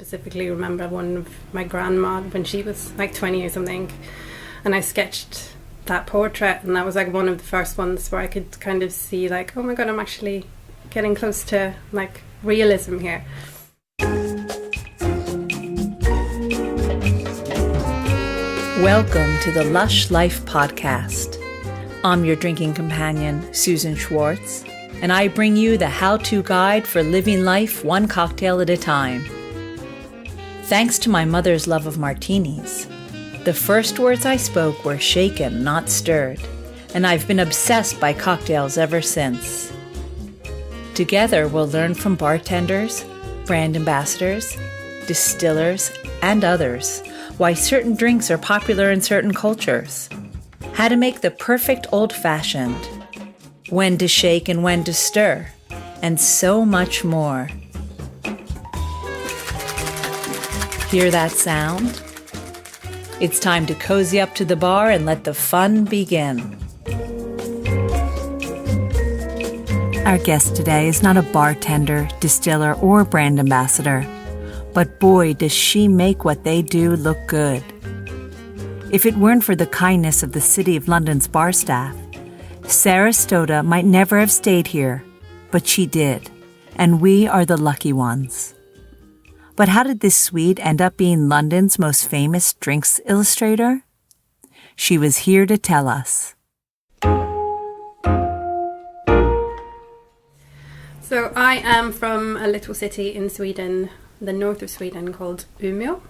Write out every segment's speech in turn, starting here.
specifically remember one of my grandma when she was like 20 or something, and I sketched that portrait, and that was like one of the first ones where I could kind of see like, oh my god, I'm actually getting close to like realism here. Welcome to the Lush Life podcast. I'm your drinking companion, Susan Schwartz, and I bring you the how-to guide for living life one cocktail at a time. Thanks to my mother's love of martinis, the first words I spoke were shaken, not stirred, and I've been obsessed by cocktails ever since. Together, we'll learn from bartenders, brand ambassadors, distillers, and others why certain drinks are popular in certain cultures, how to make the perfect old-fashioned, when to shake and when to stir, and so much more. Hear that sound? It's time to cozy up to the bar and let the fun begin. Our guest today is not a bartender, distiller, or brand ambassador, but boy, does she make what they do look good. If it weren't for the kindness of the City of London's bar staff, Sara Stode might never have stayed here, but she did, and we are the lucky ones. But how did this Swede end up being London's most famous drinks illustrator? She was here to tell us. So I am from a little city in Sweden, the north of Sweden, called Umeå,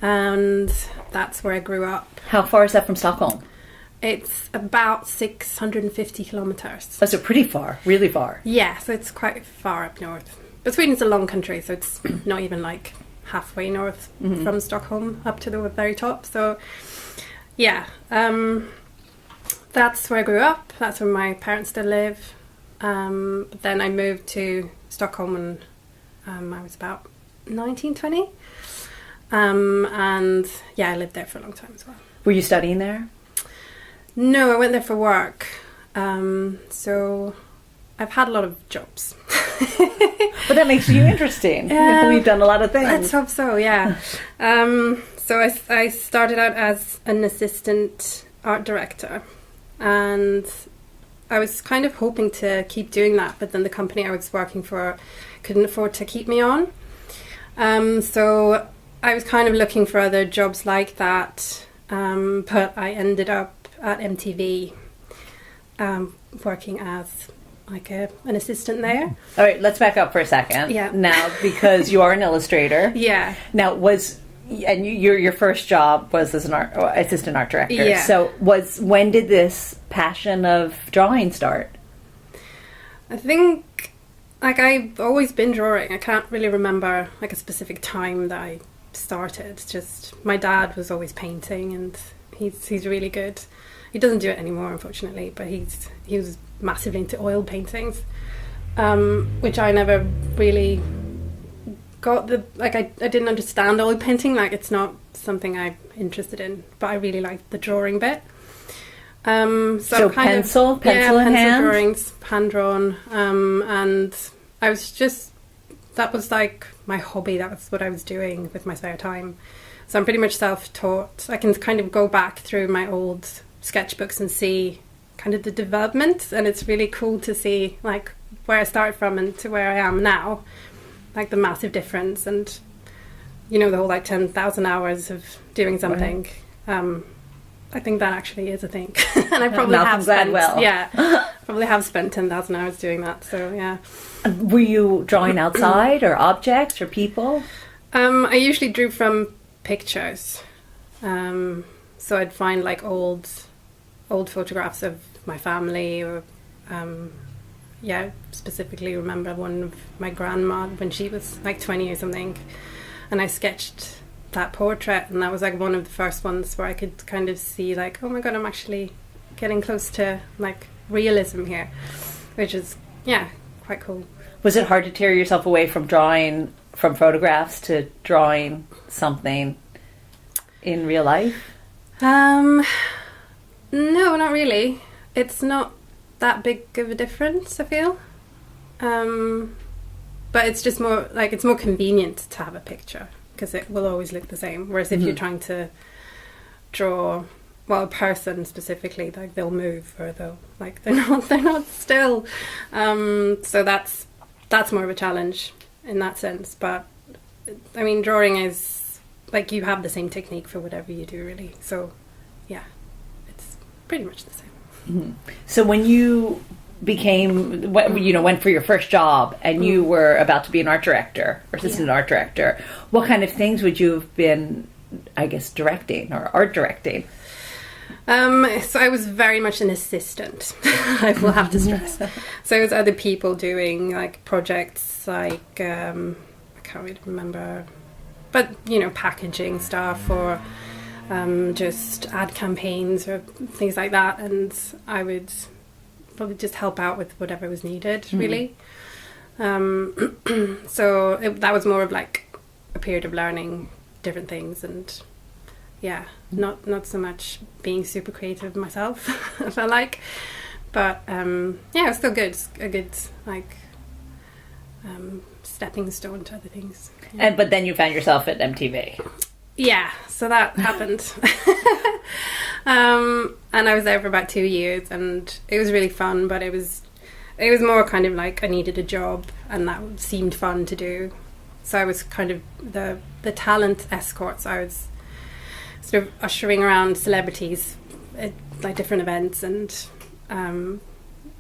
and that's where I grew up. How far is that from Stockholm? It's about 650 kilometers. That's pretty far, really far. Yeah, so it's quite far up north. But Sweden's a long country, so it's not even like halfway north from Stockholm up to the very top. So, yeah, that's where I grew up. That's where my parents still live. But then I moved to Stockholm when I was about 19, 20. And yeah, I lived there for a long time as well. Were you studying there? No, I went there for work. So I've had a lot of jobs. But that makes you interesting. You've done a lot of things. Let's hope so, yeah. So I started out as an assistant art director, and I was kind of hoping to keep doing that, but then the company I was working for couldn't afford to keep me on. So I was kind of looking for other jobs like that, but I ended up at MTV working as like an assistant there. All right, let's back up for a second. Yeah. Now, because you are an illustrator. Yeah. Now, your first job was as an assistant art director. Yeah. So when did this passion of drawing start? I think like I've always been drawing. I can't really remember like a specific time that I started. Just my dad was always painting, and he's really good. He doesn't do it anymore, unfortunately, but he was massively into oil paintings, which I never really got I didn't understand oil painting. Like, it's not something I'm interested in, but I really liked the drawing bit. So pencil in hand? Drawings, hand drawn, and I was just, that was like my hobby. That was what I was doing with my spare time. So I'm pretty much self-taught. I can kind of go back through my old sketchbooks and see kind of the development, and it's really cool to see like where I started from and to where I am now, like the massive difference, and you know, the whole like 10,000 hours of doing something. Right. I think that actually is a thing. And I probably probably have spent 10,000 hours doing that, so yeah. Were you drawing outside or objects or people? I usually drew from pictures, so I'd find like old photographs of my family, or specifically remember one of my grandma when she was like 20 or something, and I sketched that portrait, and that was like one of the first ones where I could kind of see like, oh my god, I'm actually getting close to like realism here, which is quite cool. Was it hard to tear yourself away from drawing from photographs to drawing something in real life? No, not really. It's not that big of a difference, I feel. but it's just more like it's more convenient to have a picture because it will always look the same. Whereas if you're trying to draw, well, a person specifically, like they'll move or they'll like they're not still. So that's more of a challenge in that sense. But I mean, drawing is like you have the same technique for whatever you do, really. So yeah, it's pretty much the same. Mm-hmm. So when you went for your first job and you were about to be an art director or assistant art director, what kind of things would you have been, I guess, directing or art directing? So I was very much an assistant, I will have to stress. So it was other people doing like projects like, I can't really remember, but packaging stuff or just ad campaigns or things like that. And I would probably just help out with whatever was needed, really. So that was more of like a period of learning different things and not so much being super creative myself, I felt like. But it was still good. It's a good like stepping stone to other things. Yeah. But then you found yourself at MTV. Yeah, so that happened. And I was there for about 2 years and it was really fun, but it was more kind of like I needed a job and that seemed fun to do. So I was kind of the talent escorts. I was sort of ushering around celebrities at like different events and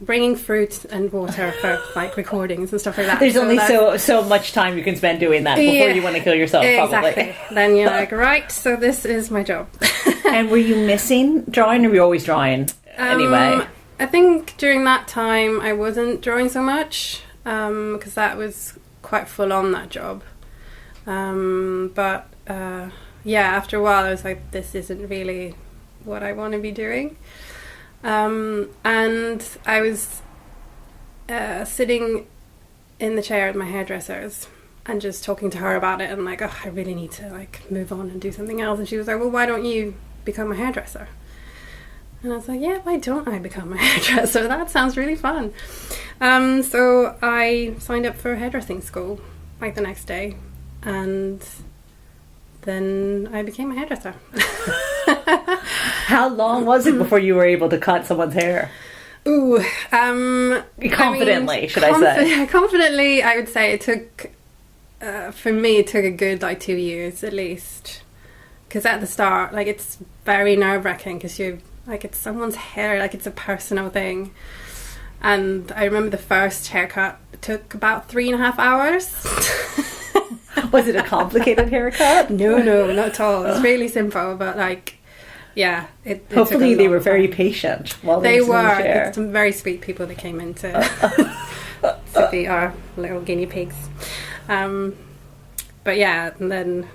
bringing fruit and water for like recordings and stuff like that. There's only so much time you can spend doing that before you want to kill yourself, probably. Exactly. Then you're like, right, so this is my job. And were you missing drawing or were you always drawing anyway? I think during that time I wasn't drawing so much because that was quite full on, that job. But after a while I was like, this isn't really what I want to be doing. And I was sitting in the chair at my hairdresser's and just talking to her about it and like, I really need to like move on and do something else. And she was like, well, why don't you become a hairdresser? And I was like, yeah, why don't I become a hairdresser? That sounds really fun. So I signed up for hairdressing school like the next day and then I became a hairdresser. How long was it before you were able to cut someone's hair? Ooh, confidently, should I say? Confidently, I would say it took, for me, it took a good 2 years at least. Because at the start, like, it's very nerve-wracking because you, like, it's someone's hair, like, it's a personal thing. And I remember the first haircut took about 3.5 hours. Was it a complicated haircut? No, not at all. It was really simple, but like, yeah. It Hopefully they were very patient while they were. It's some very sweet people that came in to be our little guinea pigs. But yeah, and then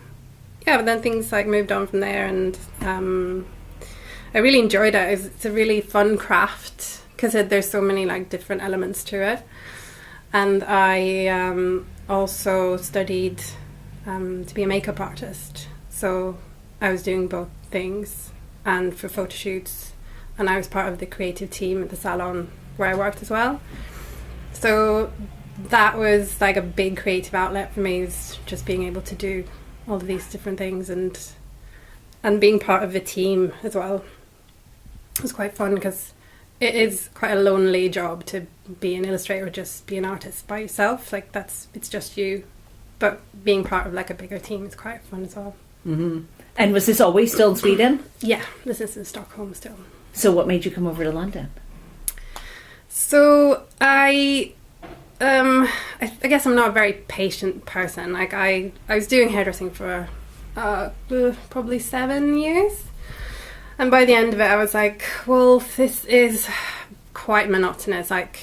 things like moved on from there, and I really enjoyed it. It's a really fun craft because there's so many like different elements to it, and I also studied to be a makeup artist, so I was doing both things and for photo shoots, and I was part of the creative team at the salon where I worked as well. So that was like a big creative outlet for me, was just being able to do all of these different things and being part of a team as well. It was quite fun because it is quite a lonely job to be an illustrator, just be an artist by yourself. Like it's just you. But being part of like a bigger team is quite fun as well. Mm-hmm. And was this always still in Sweden? Yeah, this is in Stockholm still. So what made you come over to London? So I guess I'm not a very patient person. Like I was doing hairdressing for probably 7 years. And by the end of it, I was like, well, this is quite monotonous. Like,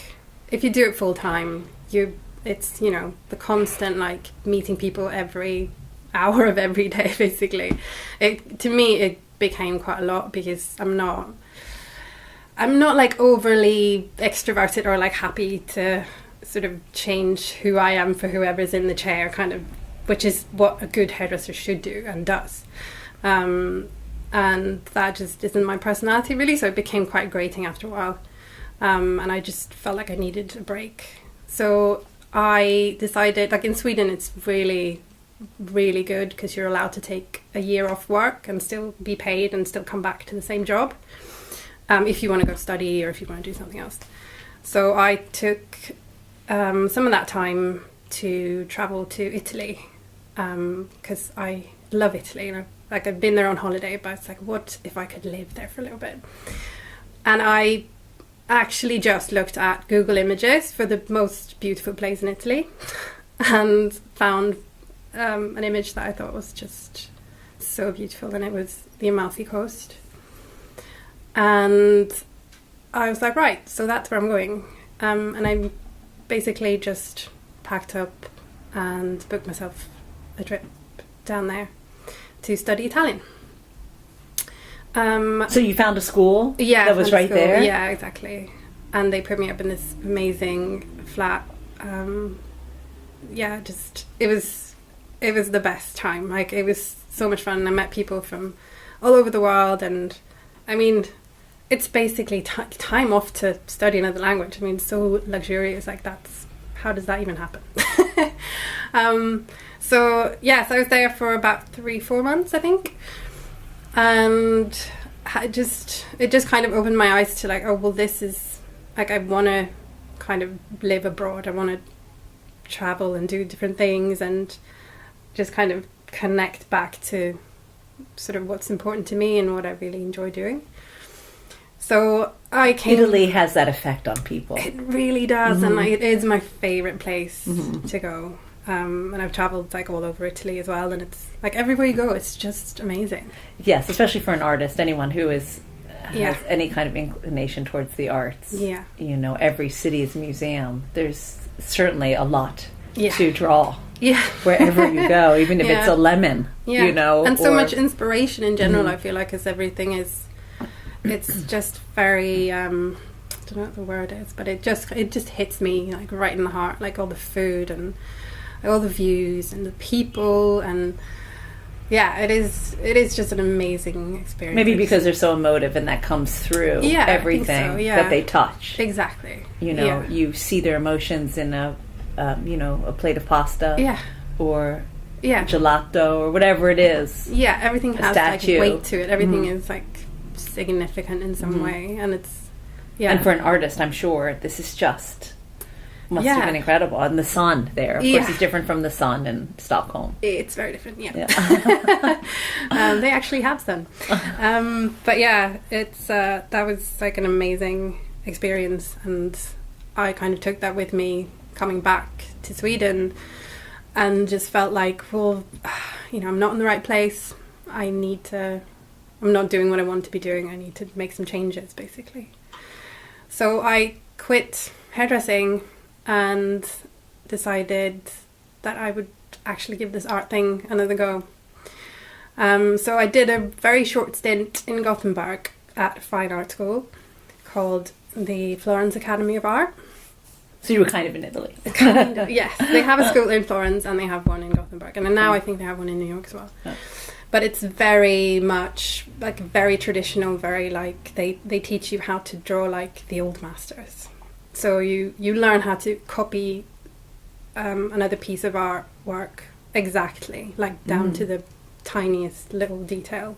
if you do it full time, it's the constant like meeting people every hour of every day, basically. To me, it became quite a lot because I'm not like overly extroverted or like happy to sort of change who I am for whoever's in the chair, kind of, which is what a good hairdresser should do and does. And that just isn't my personality, really, so it became quite grating after a while. And I just felt like I needed a break. So I decided, like in Sweden, it's really, really good because you're allowed to take a year off work and still be paid and still come back to the same job if you want to go study or if you want to do something else. So I took some of that time to travel to Italy because I love Italy. You know, like I've been there on holiday, but it's like, what if I could live there for a little bit? And I actually just looked at Google Images for the most beautiful place in Italy and found an image that I thought was just so beautiful, and it was the Amalfi Coast. And I was like, right, so that's where I'm going. And I basically just packed up and booked myself a trip down there to study Italian. So you found a school that was right there? Yeah, exactly. And they put me up in this amazing flat. It was the best time. Like, it was so much fun. I met people from all over the world, and I mean, it's basically time off to study another language. I mean, so luxurious. Like, how does that even happen? So I was there for about 3-4 months, I think. And it just kind of opened my eyes to like, oh, well, this is like, I want to kind of live abroad. I want to travel and do different things and just kind of connect back to sort of what's important to me and what I really enjoy doing. So Italy has that effect on people. It really does, and it is my favourite place to go. And I've travelled like all over Italy as well, and it's like everywhere you go, it's just amazing. Yes, especially for an artist, anyone who has any kind of inclination towards the arts. Yeah, you know, every city is a museum. There's certainly a lot to draw. Yeah, wherever you go, even if it's a lemon. Yeah, you know, and so much inspiration in general. I feel like, because everything is. It's just very, I don't know what the word is, but it just hits me like right in the heart, like all the food and all the views and the people, and it is just an amazing experience. Maybe because they're so emotive and that comes through everything that they touch. Exactly. You know, you see their emotions in a plate of pasta. Yeah. Or gelato or whatever it is. Yeah, everything has like weight to it. Everything is like significant in some way, and it's and for an artist, I'm sure this is just must have been incredible. And the sun there, of course, is different from the sun in Stockholm. It's very different. They actually have sun, but it's that was like an amazing experience, and I kind of took that with me coming back to Sweden, and just felt like, well, I'm not in the right place. I'm not doing what I want to be doing. I need to make some changes, basically. So I quit hairdressing and decided that I would actually give this art thing another go. So I did a very short stint in Gothenburg at a fine art school called the Florence Academy of Art. So you were kind of in Italy. Kind of, yes. They have a school in Florence and they have one in Gothenburg. And now I think they have one in New York as well. Oh. But it's very much like very traditional, very like they teach you how to draw like the old masters. So you learn how to copy another piece of artwork exactly, like down to the tiniest little detail.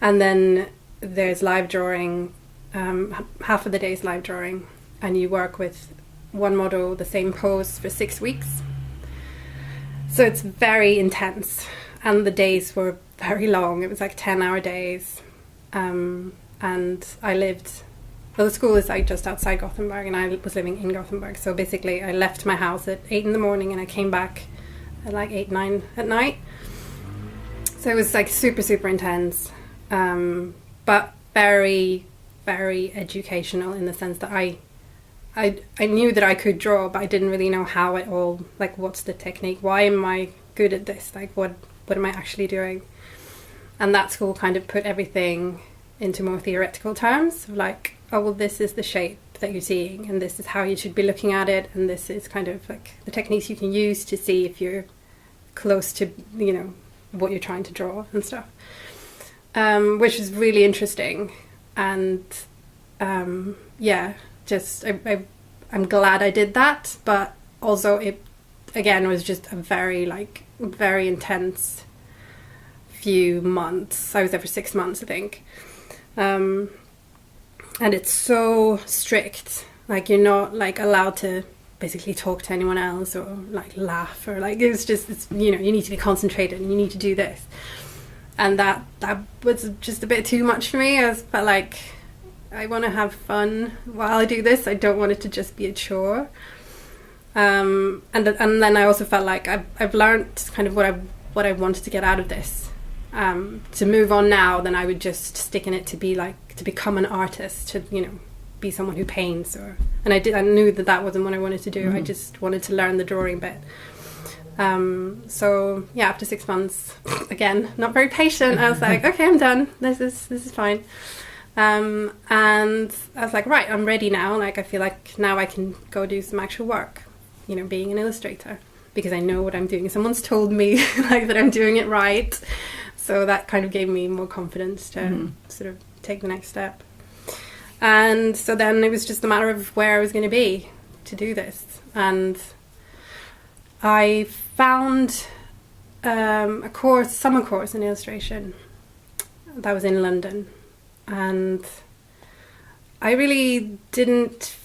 And then there's live drawing, half of the day is live drawing, and you work with one model, the same pose for 6 weeks. So it's very intense. And the days were very long. It was like 10-hour days. And I lived... Well, the school is like just outside Gothenburg, and I was living in Gothenburg. So basically, I left my house at 8 in the morning, and I came back at like 8, 9 at night. So it was like super, super intense. But very, very educational in the sense that I knew that I could draw, but I didn't really know how it all... Like, what's the technique? Why am I good at this? Like, what am I actually doing? And that school kind of put everything into more theoretical terms, like, oh, well, this is the shape that you're seeing, and this is how you should be looking at it, and this is kind of like the techniques you can use to see if you're close to, what you're trying to draw and stuff, which is really interesting. And I'm glad I did that, but also it again was just a very intense few months. I was there for 6 months, I think. And it's so strict. Like, you're not like allowed to basically talk to anyone else or like laugh or like, it's you know, you need to be concentrated and you need to do this. And that was just a bit too much for me. I felt like I want to have fun while I do this. I don't want it to just be a chore. And then I also felt like I've learned kind of what I wanted to get out of this. To move on now, then I would just stick in it to become an artist, to, you know, be someone who paints, and I knew that wasn't what I wanted to do. I just wanted to learn the drawing bit. So yeah, after 6 months, again, not very patient, I was like, okay, I'm done. This is fine. And I was like, right, I'm ready now. Like, I feel like now I can go do some actual work, you know, being an illustrator, because I know what I'm doing. Someone's told me like that I'm doing it right. So that kind of gave me more confidence to sort of take the next step. And so then it was just a matter of where I was going to be to do this. And I found a summer course in illustration that was in London. And I really didn't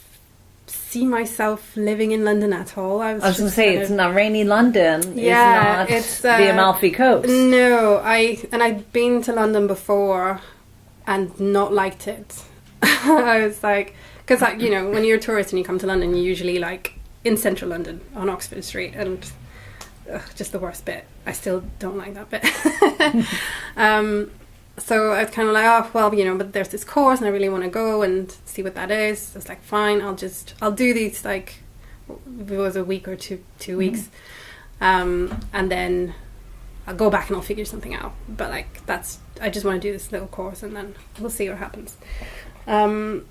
see myself living in London at all. I was going to say, it's not rainy London. Yeah, it's not the Amalfi Coast. No, I'd been to London before and not liked it. I was like, because you know, when you're a tourist and you come to London, you're usually like in central London on Oxford Street, and just the worst bit. I still don't like that bit. So I was kind of like, oh well, you know, but there's this course and I really want to go and see what that is. I was like, fine, I'll do these, like, if it was a week or two weeks, and then I'll go back and I'll figure something out. But like, I just want to do this little course and then we'll see what happens. And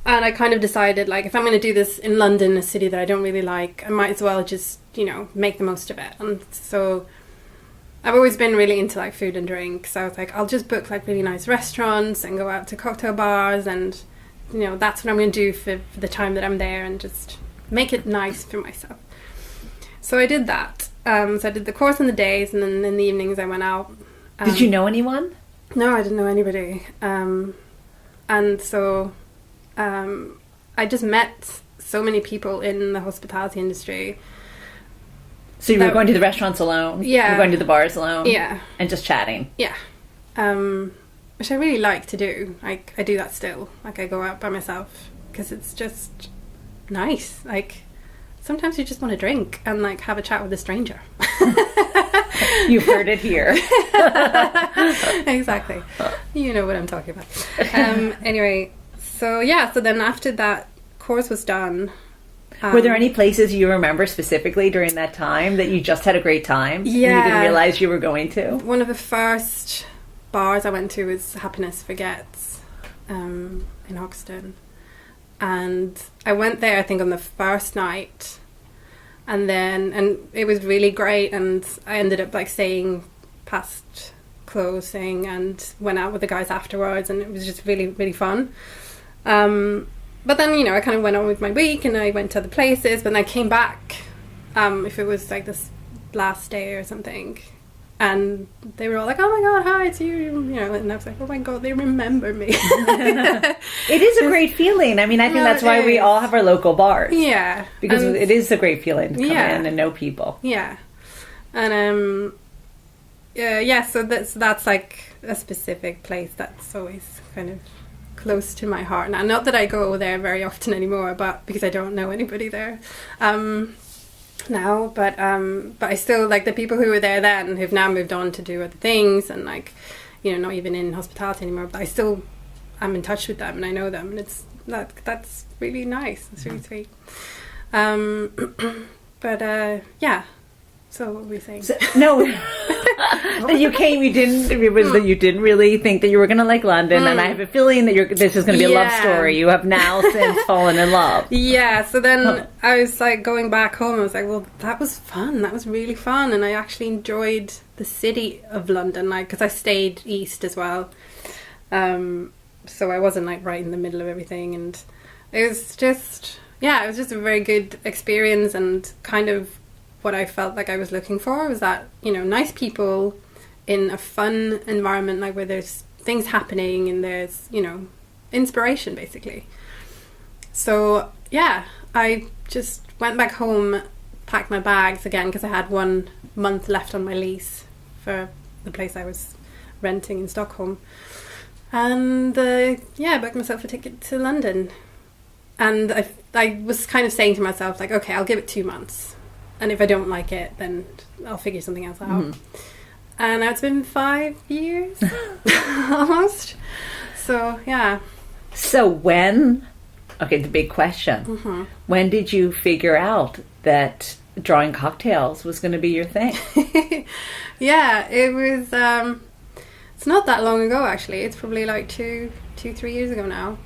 I kind of decided, like, if I'm going to do this in London, a city that I don't really like, I might as well just, you know, make the most of it. And so I've always been really into like food and drink, so I was like, I'll just book like really nice restaurants and go out to cocktail bars, and, you know, that's what I'm going to do for the time that I'm there, and just make it nice for myself. So I did that. So I did the course in the days, and then in the evenings I went out. Did you know anyone? No, I didn't know anybody. And so I just met so many people in the hospitality industry. So you were going to the restaurants alone? Yeah. You were going to the bars alone? Yeah. And just chatting? Yeah. Which I really like to do. Like, I do that still. Like, I go out by myself because it's just nice. Like, sometimes you just want to drink and like have a chat with a stranger. You've heard it here. Exactly. You know what I'm talking about. Anyway, so yeah, so then after that course was done... were there any places you remember specifically during that time that you just had a great time? Yeah. And you didn't realize you were going to? One of the first bars I went to was Happiness Forgets in Hoxton. And I went there, I think, on the first night. And it was really great. And I ended up like staying past closing and went out with the guys afterwards. And it was just really, really fun. But then, you know, I kind of went on with my week and I went to other places, but then I came back, if it was like this last day or something, and they were all like, oh my God, hi, it's you, you know, and I was like, oh my God, they remember me. It is a great feeling. I mean, I think that's why we all have our local bars. Yeah. Because it is a great feeling to come in and know people. Yeah. And, so that's like a specific place that's always kind of close to my heart now. Not that I go there very often anymore, but because I don't know anybody there now. But I still like the people who were there then, who've now moved on to do other things, and like, you know, not even in hospitality anymore. But I'm in touch with them and I know them, and that's really nice. It's really sweet. Yeah. So what were we saying? That you came, you didn't really think that you were going to like London, and I have a feeling that this is going to be a love story. You have now since fallen in love. Yeah, so then I was like going back home, I was like, well, that was fun. That was really fun, and I actually enjoyed the city of London, like, because I stayed east as well. So I wasn't like right in the middle of everything, and it was just, yeah, it was just a very good experience, and kind of what I felt like I was looking for was that, you know, nice people in a fun environment, like where there's things happening and there's, you know, inspiration basically. So yeah, I just went back home, packed my bags again because I had 1 month left on my lease for the place I was renting in Stockholm, and booked myself a ticket to London. And I was kind of saying to myself, like, okay, I'll give it 2 months, and if I don't like it, then I'll figure something else out. And now it's been 5 years almost. So yeah. So when, okay, the big question, when did you figure out that drawing cocktails was going to be your thing? Yeah, it was, it's not that long ago actually. It's probably like 3 years ago now.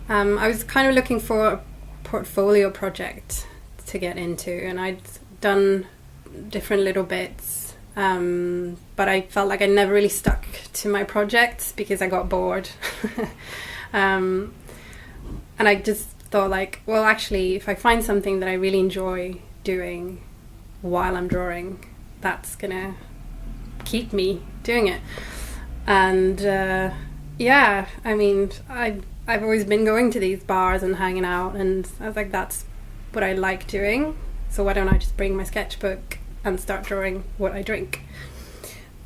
I was kind of looking for a portfolio project to get into, and I'd done different little bits, but I felt like I never really stuck to my projects because I got bored. And I just thought, like, well, actually, if I find something that I really enjoy doing while I'm drawing, that's gonna keep me doing it. And yeah, I mean, I've always been going to these bars and hanging out, and I was like, that's what I like doing, so why don't I just bring my sketchbook and start drawing what I drink.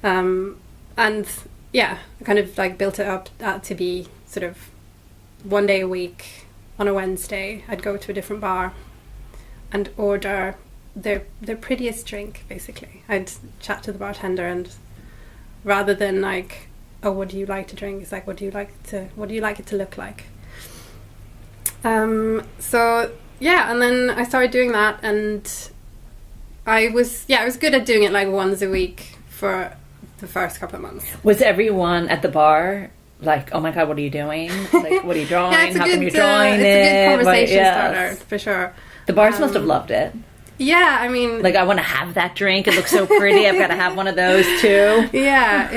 And yeah, I kind of like built it up to be sort of 1 day a week. On a Wednesday, I'd go to a different bar and order their prettiest drink, basically. I'd chat to the bartender, and rather than like, oh, what do you like to drink, it's like, what do you like it to look like? So yeah, and then I started doing that, and I was good at doing it like once a week for the first couple of months. Was everyone at the bar like, oh my god, what are you doing? Like, what are you drawing? Yeah, how come you're drawing it? It's a good conversation starter, for sure. The bars must have loved it. Yeah, I mean, like, I want to have that drink. It looks so pretty. I've got to have one of those too. Yeah,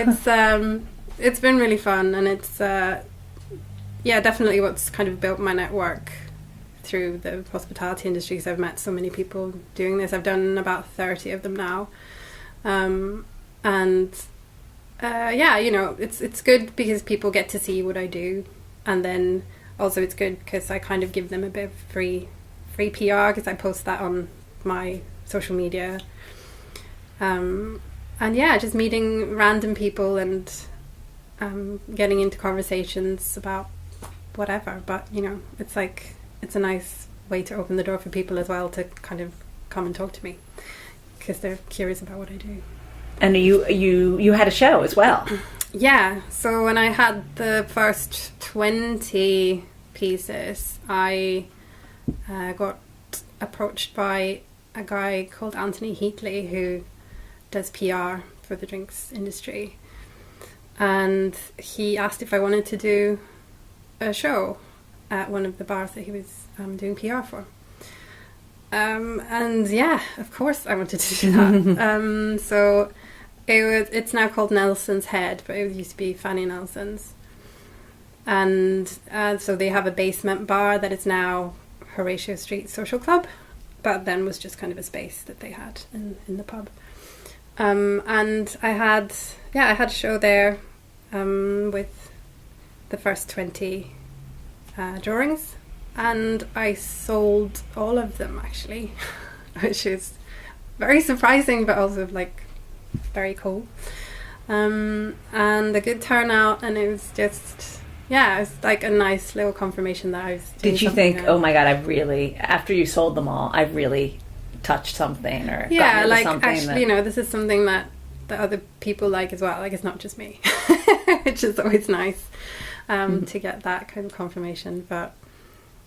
it's been really fun, and it's definitely what's kind of built my network through the hospitality industry, because I've met so many people doing this. I've done about 30 of them now, yeah, you know, it's good because people get to see what I do, and then also it's good because I kind of give them a bit of free PR because I post that on my social media, and yeah, just meeting random people and getting into conversations about whatever. But you know, it's like, it's a nice way to open the door for people as well to kind of come and talk to me because they're curious about what I do. And you had a show as well. Yeah, so when I had the first 20 pieces, I got approached by a guy called Anthony Heatley, who does PR for the drinks industry, and he asked if I wanted to do a show at one of the bars that he was doing PR for. And yeah, of course I wanted to do that. So it's now called Nelson's Head, but it used to be Fanny Nelson's. And so they have a basement bar that is now Horatio Street Social Club, but then was just kind of a space that they had in the pub. And I had a show there with the first 20 drawings, and I sold all of them actually, which is very surprising, but also like very cool, and a good turnout. And it was just, yeah, it was like a nice little confirmation that I was doing. Did you think, oh my god, I've really, after you sold them all, I've really touched something, or yeah, like something actually that, you know, this is something that other people like as well, like it's not just me, which is always nice to get that kind of confirmation. But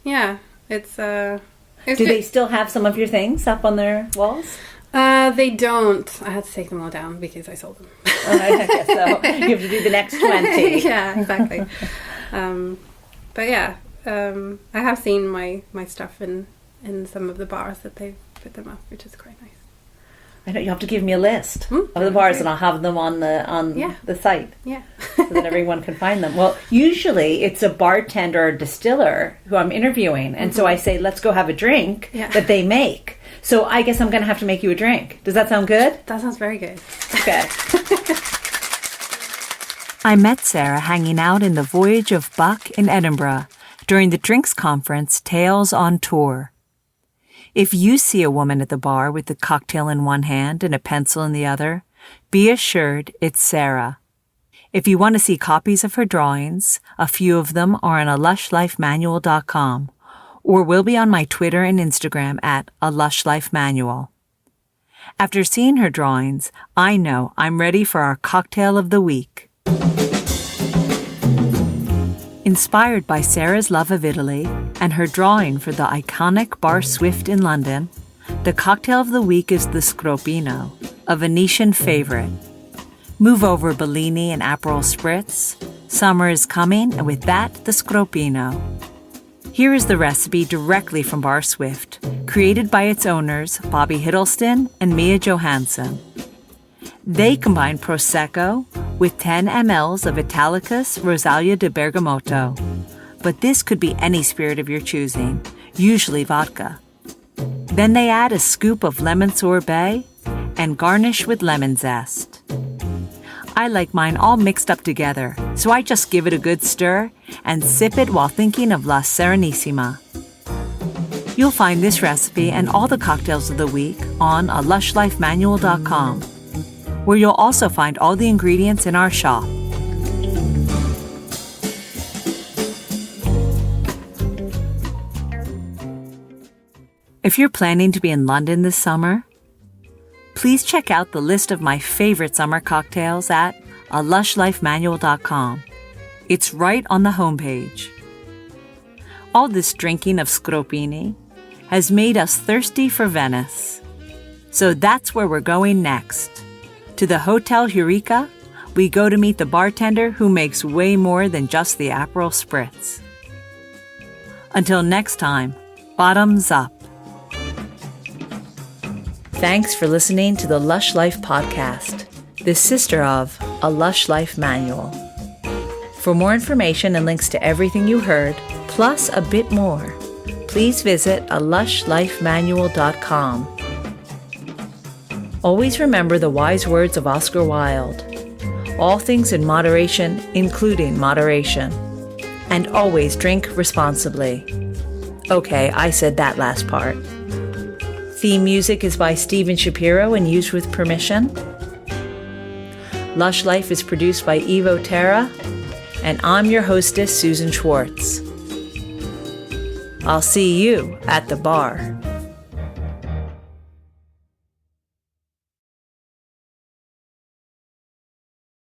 yeah, it's do they still have some of your things up on their walls? They don't. I had to take them all down because I sold them. Okay, so you have to do the next 20. Yeah, exactly. But yeah, I have seen my stuff in some of the bars that they've put them up, which is quite nice. I know, you have to give me a list of the bars, and I'll have them on the site. Yeah. so that everyone can find them. Well, usually it's a bartender or distiller who I'm interviewing. And so I say, let's go have a drink that they make. So I guess I'm going to have to make you a drink. Does that sound good? That sounds very good. Okay. I met Sara hanging out in the Voyage of Buck in Edinburgh during the drinks conference Tales on Tour. If you see a woman at the bar with a cocktail in one hand and a pencil in the other, be assured it's Sara. If you want to see copies of her drawings, a few of them are on alushlifemanual.com or will be on my Twitter and Instagram at alushlifemanual. After seeing her drawings, I know I'm ready for our cocktail of the week. Inspired by Sara's love of Italy and her drawing for the iconic Bar Swift in London, the cocktail of the week is the Sgroppino, a Venetian favorite. Move over Bellini and Aperol Spritz. Summer is coming, and with that, the Sgroppino. Here is the recipe directly from Bar Swift, created by its owners, Bobby Hiddleston and Mia Johansson. They combine Prosecco with 10 mLs of Italicus Rosalia de Bergamotto. But this could be any spirit of your choosing, usually vodka. Then they add a scoop of lemon sorbet and garnish with lemon zest. I like mine all mixed up together, so I just give it a good stir and sip it while thinking of La Serenissima. You'll find this recipe and all the cocktails of the week on alushlifemanual.com, where you'll also find all the ingredients in our shop. If you're planning to be in London this summer, please check out the list of my favorite summer cocktails at alushlifemanual.com. It's right on the homepage. All this drinking of Sgroppini has made us thirsty for Venice. So that's where we're going next. To the Hotel Eureka, we go to meet the bartender who makes way more than just the Aperol Spritz. Until next time, bottoms up. Thanks for listening to the Lush Life podcast, the sister of A Lush Life Manual. For more information and links to everything you heard, plus a bit more, please visit alushlifemanual.com. Always remember the wise words of Oscar Wilde. All things in moderation, including moderation. And always drink responsibly. Okay, I said that last part. Theme music is by Steven Shapiro and used with permission. Lush Life is produced by Terra, and I'm your hostess, Susan Schwartz. I'll see you at the bar.